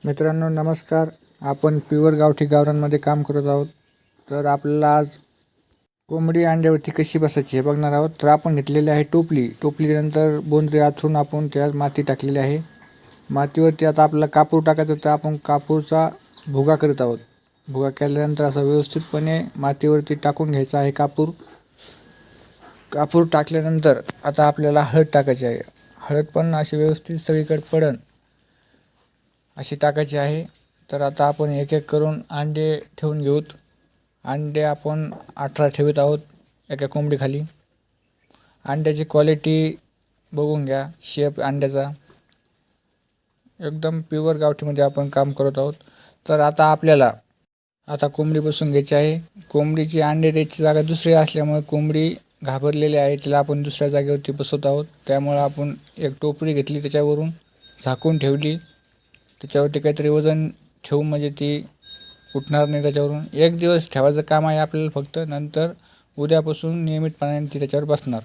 मित्रांनो नमस्कार. आपण प्युअर गावठी गावरानमध्ये काम करत आहोत. तर आपल्याला आज कोंबडी अंड्यावरती कशी बसायची हे बघणार आहोत. तर आपण घेतलेली आहे टोपलीनंतर बोंद्रे आथरून आपण त्यात माती टाकलेली आहे. मातीवरती आता आपल्याला कापूर टाकायचं, तर आपण कापूरचा भुगा करत आहोत. भुगा केल्यानंतर असं व्यवस्थितपणे मातीवरती टाकून घ्यायचा आहे कापूर टाकल्यानंतर आता आपल्याला हळद टाकायची आहे. हळद पण अशी व्यवस्थित सगळीकडे पडन अशी टाकायची आहे. तर आता आपण एक एक करून अंडे ठेवून घेऊत. अंडे आपण 18 ठेवत आहोत एका कोंबडीखाली. अंड्याची क्वालिटी बघून घ्या, शेप अंड्याचा एकदम प्युअर गावठीमध्ये आपण काम करत आहोत. तर आता आपल्याला कोंबडी बसून घ्यायची आहे. कोंबडीची अंडे द्यायची जागा दुसरी असल्यामुळे कोंबडी घाबरलेली आहे, तिला आपण दुसऱ्या जागेवरती बसवत आहोत. त्यामुळे आपण एक टोपली घेतली, त्याच्यावरून झाकून ठेवली, त्याच्यावरती काहीतरी वजन ठेवून म्हणजे ती उठणार नाही. त्याच्यावरून 1 दिवस ठेवायचं काम आहे आपल्याला फक्त. नंतर उद्यापासून नियमितपणे ती त्याच्यावर बसणार.